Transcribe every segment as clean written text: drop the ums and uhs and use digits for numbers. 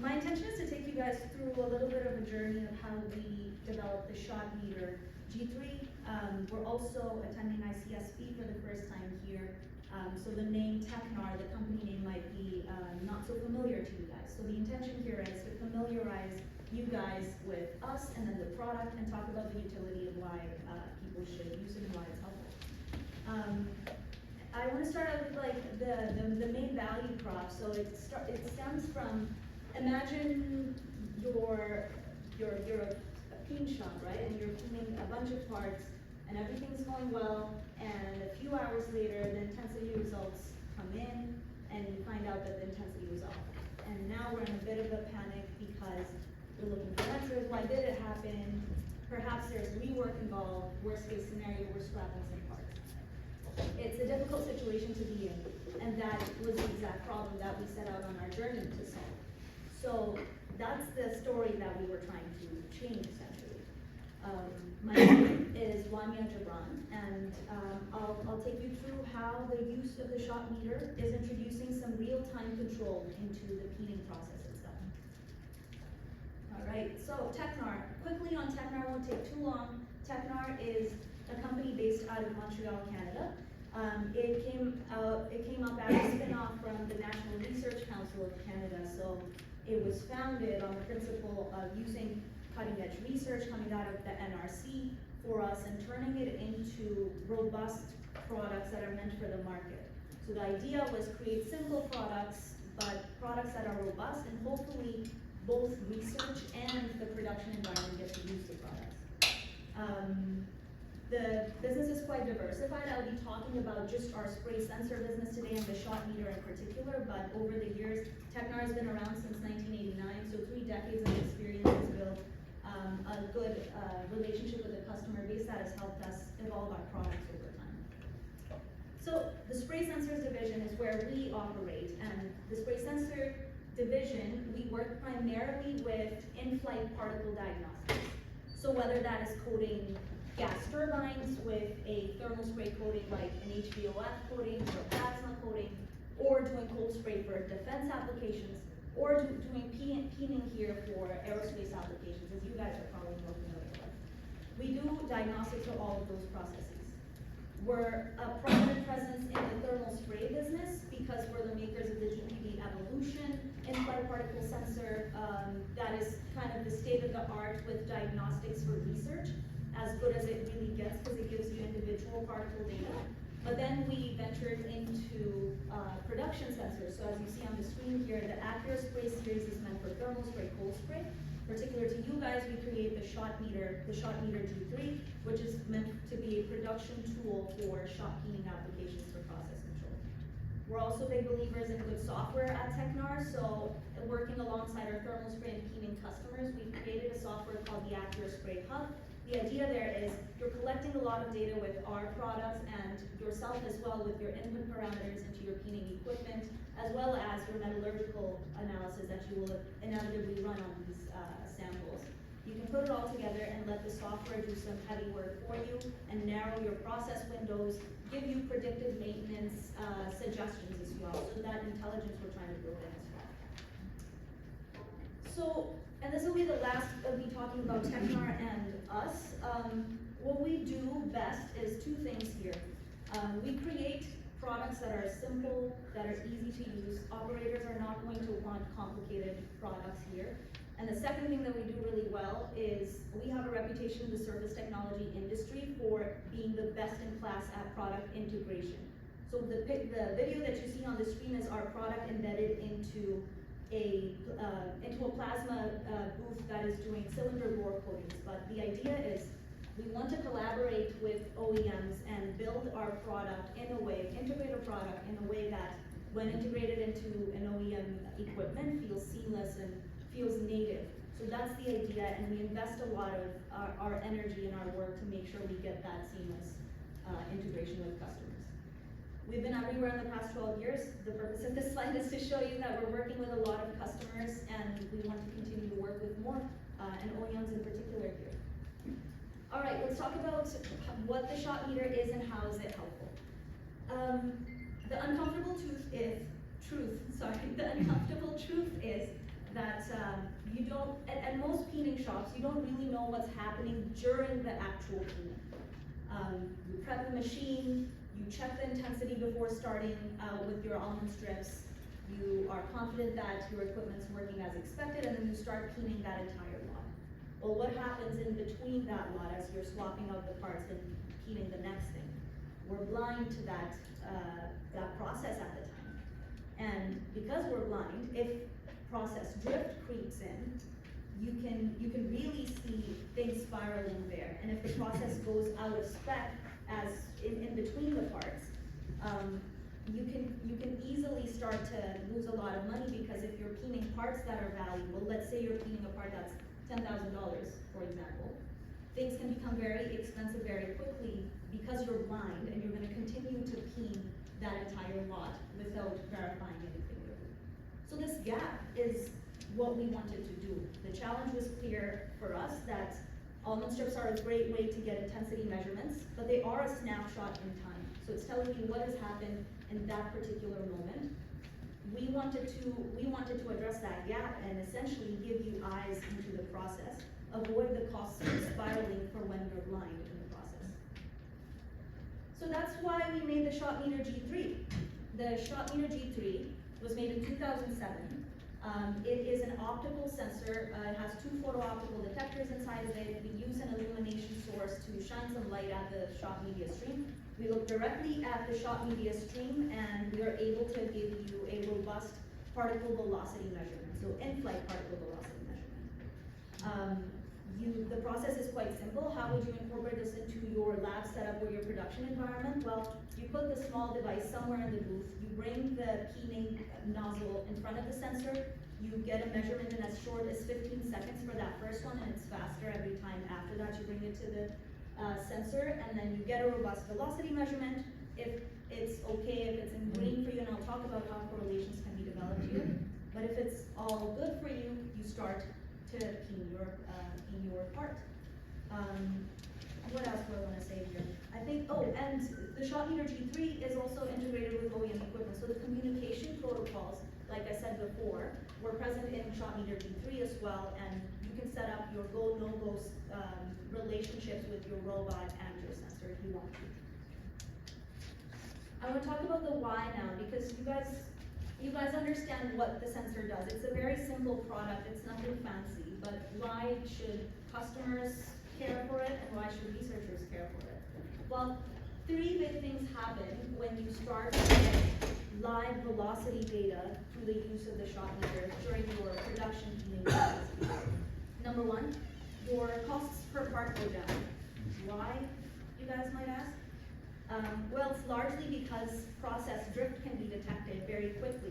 My intention is to take you guys through a little bit of a journey of how we developed the Shotmeter G3. We're also attending ICSB for the first time here. So the name Tecnar, the company name, might be not so familiar to you guys. So the intention here is to familiarize you guys with us and then the product and talk about the utility and why people should use it and why it's helpful. I want to start out with like the main value prop. So it stems from, imagine you're a peen shop, right? And you're peening a bunch of parts and everything's going well, and a few hours later the intensity results come in and you find out that the intensity was off. And now we're in a bit of a panic because we're looking for answers. Why did it happen? Perhaps there's rework involved. Worst case scenario, we're scrapping some parts. It's a difficult situation to be in, and that was the exact problem that we set out on our journey to solve. So that's the story that we were trying to change, essentially. My name is Wania Jibran, and I'll take you through how the use of the Shotmeter is introducing some real-time control into the peening process itself. All right, so Tecnar. Quickly on Tecnar, won't take too long. Tecnar is a company based out of Montreal, Canada. It came up as a spin-off from the National Research Council of Canada. So it was founded on the principle of using cutting-edge research coming out of the NRC for us and turning it into robust products that are meant for the market. So the idea was create simple products, but products that are robust, and hopefully both research and the production environment get to use the products. The business is quite diversified. I'll be talking about just our spray sensor business today and the Shotmeter in particular, but over the years, Tecnar has been around since 1989, so 3 decades of experience has built a good relationship with the customer base that has helped us evolve our products over time. So the spray sensors division is where we operate, and the spray sensor division, we work primarily with in-flight particle diagnostics. So whether that is coating gas turbines with a thermal spray coating like an HVOF coating or a plasma coating, or doing cold spray for defense applications, or doing peening here for aerospace applications, as you guys are probably more familiar with. We do diagnostics for all of those processes. We're a prominent presence in the thermal spray business because we're the makers of the GPD Evolution in-flight particle sensor. That is kind of the state of the art with diagnostics for research, as good as it really gets because it gives you individual particle data. But then we ventured into production sensors. So as you see on the screen here, the Accura Spray series is meant for thermal spray, cold spray. Particular to you guys, we create the Shotmeter G3, which is meant to be a production tool for shot peening applications for process control. We're also big believers in good software at Tecnar, so working alongside our thermal spray and peening customers, we've created a software called the Accura Spray Hub. The idea there is you're collecting a lot of data with our products and yourself as well with your input parameters into your peening equipment, as well as your metallurgical analysis that you will inevitably run on these samples. You can put it all together and let the software do some heavy work for you and narrow your process windows, give you predictive maintenance suggestions as well. So that intelligence we're trying to build in as well. So, and this will be the last of me talking about Tecnar and us. What we do best is 2 things here. We create products that are simple, that are easy to use. Operators are not going to want complicated products here. And the second thing that we do really well is we have a reputation in the surface technology industry for being the best in class at product integration. So the video that you see on the screen is our product embedded into a plasma booth that is doing cylinder bore coatings. But the idea is we want to collaborate with OEMs and build our product in a way, integrate a product in a way that when integrated into an OEM equipment feels seamless and feels native. So that's the idea, and we invest a lot of our energy and our work to make sure we get that seamless integration with customers. We've been everywhere in the past 12 years. The purpose of this slide is to show you that we're working with a lot of customers, and we want to continue to work with more, and OEMs in particular here. All right, let's talk about what the Shotmeter is and how is it helpful. The uncomfortable truth is that you don't, at most peening shops, you don't really know what's happening during the actual peening. You prep the machine, you check the intensity before starting with your almond strips, you are confident that your equipment's working as expected, and then you start peening that entire lot. Well, what happens in between that lot as you're swapping out the parts and peening the next thing? We're blind to that process at the time. And because we're blind, if process drift creeps in, you can really see things spiraling there. And if the process goes out of spec as in between the parts, you can easily start to lose a lot of money, because if you're peening parts that are valuable, let's say you're peening a part that's $10,000, for example, things can become very expensive very quickly because you're blind and you're going to continue to peen that entire lot without verifying anything with it. So this gap is what we wanted to do. The challenge was clear for us that almond strips are a great way to get intensity measurements, but they are a snapshot in time. So it's telling you what has happened in that particular moment. We wanted to address that gap and essentially give you eyes into the process, avoid the costs of spiraling for when you're blind in the process. So that's why we made the Shotmeter G3. The Shotmeter G3 was made in 2007. It is an optical sensor. It has 2 photo-optical detectors inside of it. We use an illumination source to shine some light at the shot media stream. We look directly at the shot media stream, and we are able to give you a robust particle velocity measurement, so in-flight particle velocity measurement. The process is quite simple. How would you incorporate this into your lab setup or your production environment? Well, you put the small device somewhere in the booth, you bring the peening nozzle in front of the sensor, you get a measurement in as short as 15 seconds for that first one, and it's faster every time after that. You bring it to the sensor, and then you get a robust velocity measurement. If it's okay, if it's in green for you, and I'll talk about how correlations can be developed here, but if it's all good for you, you start to peen your part. What else do I want to say here? I think, and the Shotmeter G3 is also integrated with OEM equipment, so the communication protocols, like I said before, were present in Shotmeter G3 as well, and you can set up your go, no-go relationships with your robot and your sensor if you want to. I want to talk about the why now, because you guys understand what the sensor does. It's a very simple product, it's nothing fancy, but why should customers care for it, and why should researchers care for it? Well, 3 big things happen when you start to get live velocity data through the use of the shot meter during your production peening process. Number 1, your costs per part go down. Why, you guys might ask? Well, it's largely because process drift can be detected very quickly.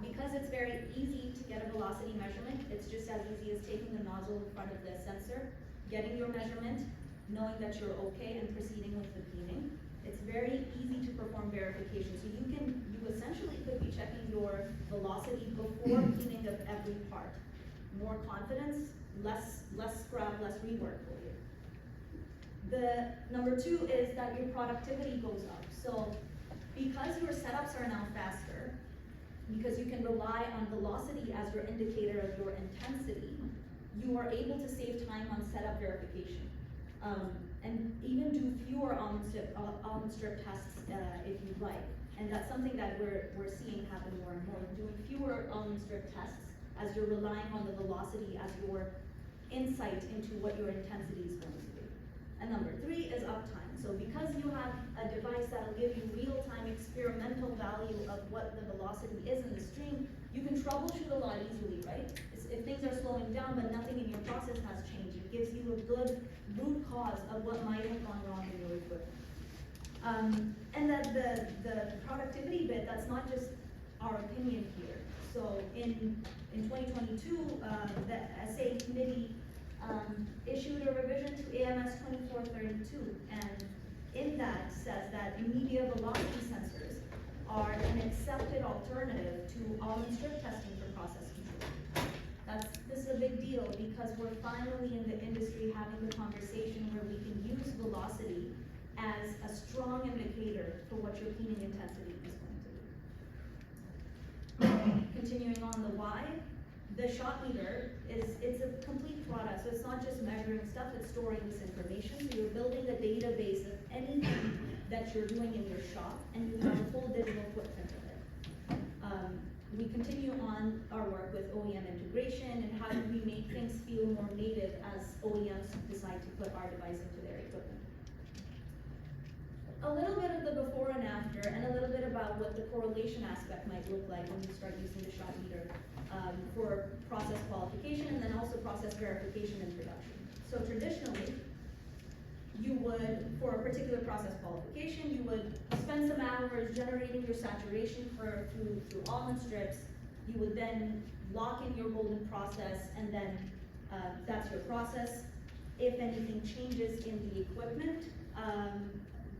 Because it's very easy to get a velocity measurement, it's just as easy as taking the nozzle in front of the sensor, getting your measurement, knowing that you're okay, and proceeding with the peening. It's very easy to perform verification. So you essentially could be checking your velocity before peening of every part. More confidence, less scrub, less rework for you. The number 2 is that your productivity goes up. So because your setups are now faster, because you can rely on velocity as your indicator of your intensity, you are able to save time on setup verification. And even do fewer almond strip tests if you'd like. And that's something that we're seeing happen more and more. Doing fewer almond strip tests as you're relying on the velocity as your insight into what your intensity is going to be. And number 3 is uptime. So because you have a device that will give you real-time experimental value of what the velocity is in the stream, you can troubleshoot a lot easily, right? If things are slowing down but nothing in your process has changed, it gives you a good root cause of what might have gone wrong in your equipment. And that the productivity bit, that's not just our opinion here. So in 2022, the SA committee issued a revision to AMS 2432, and in that says that media velocity sensors are an accepted alternative to almond strip testing for process control. This is a big deal because we're finally in the industry having the conversation where we can use velocity as a strong indicator for what your peening intensity is going to be. Continuing on the why, The shot meter it's a complete product, so it's not just measuring stuff, it's storing this information. So you're building a database of anything that you're doing in your shop, and you have a full digital footprint of it. We continue on our work with OEM integration and how do we make things feel more native as OEMs decide to put our device into their equipment. A little bit of the before and after, and a little bit about what the correlation aspect might look like when you start using the shot meter for process qualification and then also process verification in production. So traditionally, you would, for a particular process qualification, you would spend some hours generating your saturation curve through almond strips. You would then lock in your golden process, and then that's your process. If anything changes in the equipment,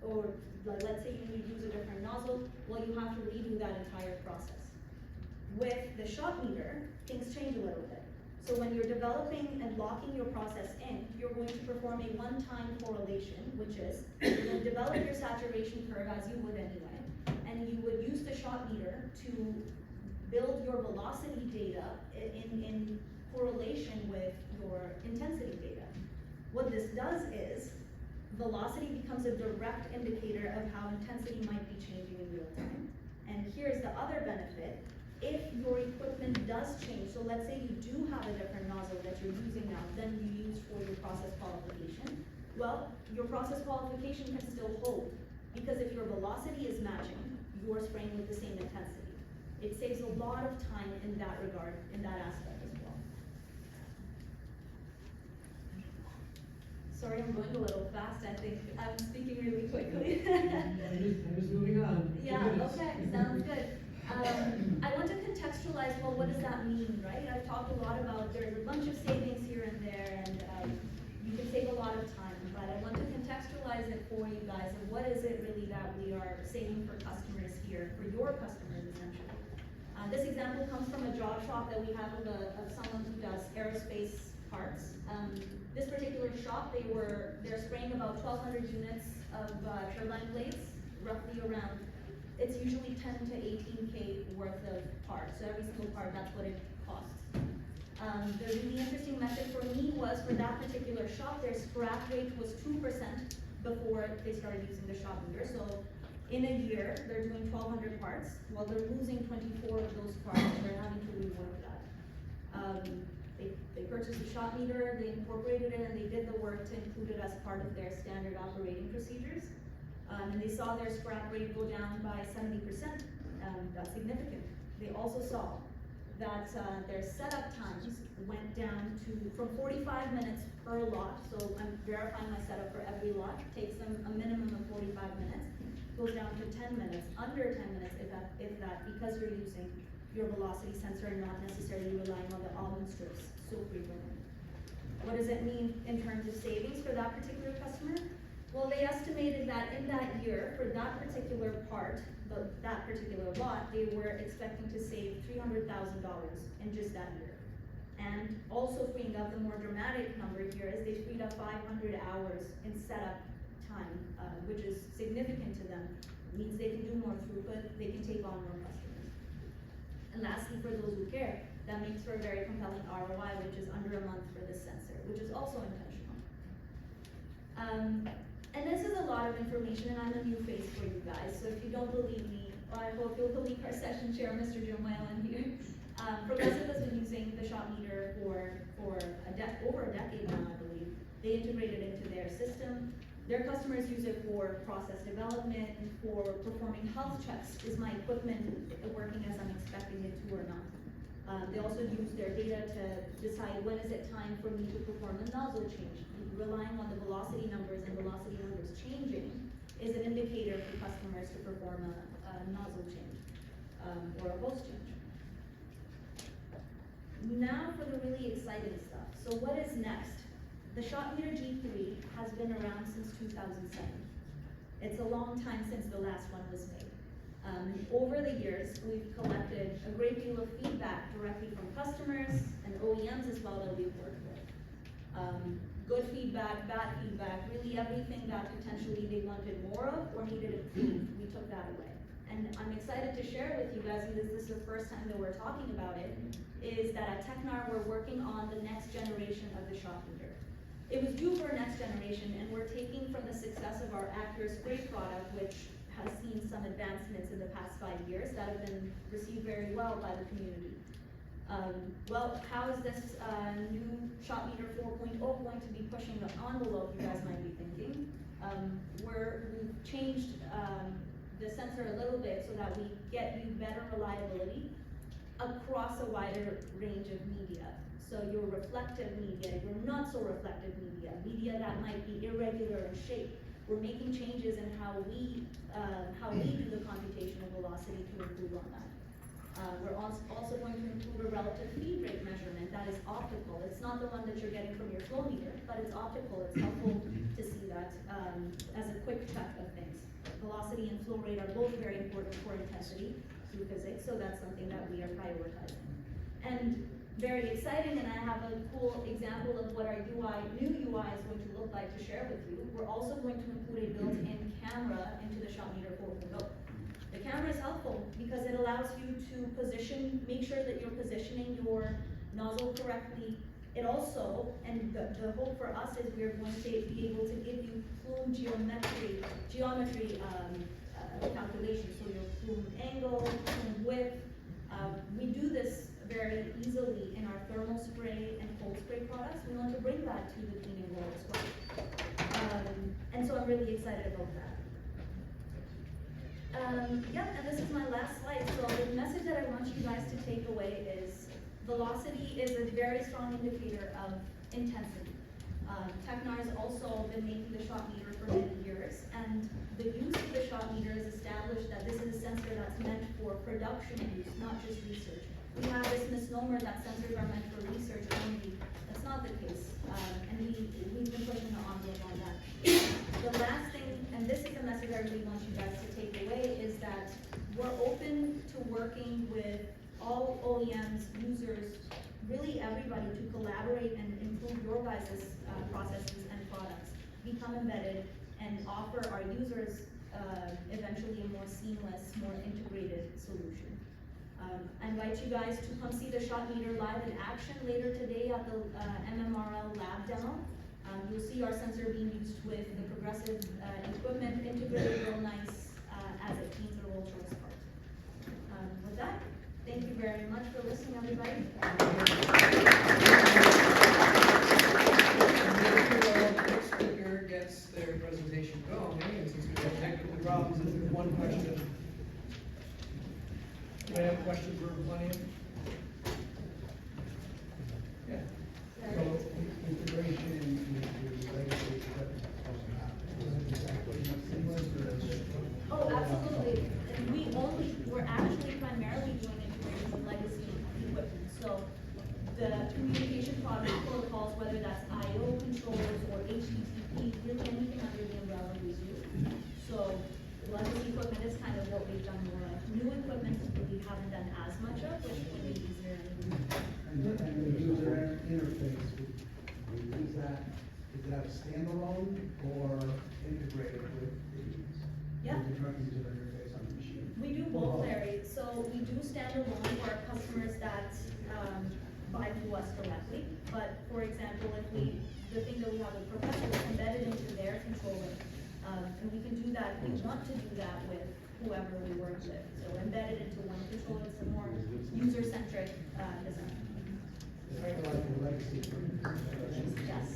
or like, let's say you use a different nozzle, well, you have to redo that entire process. With the shot meter, things change a little bit. So when you're developing and locking your process in, you're going to perform a one-time correlation, which is you're going to develop your saturation curve as you would anyway, and you would use the shot meter to build your velocity data in correlation with your intensity data. What this does is velocity becomes a direct indicator of how intensity might be changing in real time. And here's the other benefit. If your equipment does change, so let's say you do have a different nozzle that you're using now than you used for your process qualification, well, your process qualification can still hold, because if your velocity is matching, you're spraying with the same intensity. It saves a lot of time in that regard, in that aspect as well. Sorry, I'm going a little fast. I think I'm speaking really quickly. I was moving on. Yeah, okay, sounds good. I want to contextualize, well, what does that mean, right? I've talked a lot about there's a bunch of savings here and there, and you can save a lot of time, but I want to contextualize it for you guys, and what is it really that we are saving for customers here, for your customers essentially. This example comes from a job shop that we have of someone who does aerospace parts. This particular shop, they're spraying about 1,200 units of turbine blades, roughly around. It's usually 10 to 18K worth of parts. So every single part, that's what it costs. The really interesting metric for me was for that particular shop, their scrap rate was 2% before they started using the shop meter. So in a year, they're doing 1,200 parts. While they're losing 24 of those parts, they're having to rework that. They purchased the shop meter, they incorporated it, and they did the work to include it as part of their standard operating procedures. And they saw their scrap rate go down by 70%. That's significant. They also saw that their setup times went down from 45 minutes per lot. So I'm verifying my setup for every lot. Takes them a minimum of 45 minutes. Goes down to 10 minutes, under 10 minutes if that, because you're using your velocity sensor and not necessarily relying on the almond strips so frequently. What does it mean in terms of savings for that particular customer? Well, they estimated that in that year, for that particular part, that particular lot, they were expecting to save $300,000 in just that year. And also freeing up, the more dramatic number here is they freed up 500 hours in setup time, which is significant to them. It means they can do more throughput, they can take on more customers. And lastly, for those who care, that makes for a very compelling ROI, which is under a month for this sensor, which is also intentional. And this is a lot of information, and I'm a new face for you guys, so if you don't believe me, I hope you'll believe our session chair, Mr. Jim Whalen here. Progressive has been using the shot meter for over a decade now, I believe. They integrated it into their system. Their customers use it for process development and for performing health checks. Is my equipment working as I'm expecting it to or not? They also use their data to decide when is it time for me to perform a nozzle change. Relying on the velocity numbers and velocity numbers changing is an indicator for customers to perform a nozzle change or a hose change. Now for the really exciting stuff. So what is next? The Shotmeter G3 has been around since 2007. It's a long time since the last one was made. Over the years, we've collected a great deal of feedback directly from customers and OEMs as well that we've worked with. Good feedback, bad feedback, really everything that potentially they wanted more of or needed improved, we took that away. and I'm excited to share with you guys, because this is the first time that we're talking about it, is that at Tecnar we're working on the next generation of the Shotmeter. It was due for next generation, and we're taking from the success of our Accurate Spray product, which has seen some advancements in the past 5 years that have been received very well by the community. Well, how is this new Shotmeter 4.0 going to be pushing the envelope, you guys might be thinking? We've changed the sensor a little bit so that we get you better reliability across a wider range of media. So your reflective media, your not so reflective media, media that might be irregular in shape. We're making changes in how we do the computational velocity to improve on that. We're also going to include a relative feed rate measurement that is optical. It's not the one that you're getting from your flow meter, but it's optical. It's helpful to see that as a quick check of things. Velocity and flow rate are both very important for intensity through physics, so that's something that we are prioritizing. And very exciting, and I have a cool example of what our new UI is going to look like to share with you. We're also going to include a built-in camera into the Shotmeter 4.0. The camera is helpful because it allows you to make sure that you're positioning your nozzle correctly. It also, and the hope for us is we're going to be able to give you plume geometry calculations. So your plume angle, plume width. We do this very easily in our thermal spray and cold spray products. We want to bring that to the peening world as well. And so I'm really excited about that. Yeah, and this is my last slide. So the message that I want you guys to take away is velocity is a very strong indicator of intensity. Tecnar has also been making the Shotmeter for many years, and the use of the Shotmeter is established that this is a sensor that's meant for production use, not just research. We have this misnomer that sensors are meant for research only. That's not the case, and we've been pushing the envelope on that. The last thing, and this is the message I really want you guys to take away, is that we're open to working with all OEMs, users, really everybody to collaborate and improve your guys' processes and products, become embedded, and offer our users eventually a more seamless, more integrated solution. I invite you guys to come see the Shotmeter live in action later today at the MMRL lab demo. You'll see our sensor being used with the progressive equipment integrated real nice as it cleans the roll choice part. With that, thank you very much for listening, everybody. Next speaker gets their presentation going, and since we have technical problems, this is one question. Do I have a question for Wania? Yeah. So, integration into legacy equipment is exactly seamless, or is it? Oh, absolutely. And we're actually primarily doing integration with legacy equipment. So the communication protocols, whether that's I/O controllers or HTTP, really anything under the umbrella we do. So legacy equipment is kind of what we've done more of. New equipment we haven't done as much of, which will be easier. And the user interface, is that a standalone or integrated with Yeah. the truck user interface on the machine? We do both, Larry. So we do standalone for our customers that buy through us directly. But for example, the thing that we have with Professor is embedded into their controller. And we can do that, we want to do that with whoever we work with. So embedded into one controller, it's a more user-centric design. It's kind of like the legacy equipment. Yes.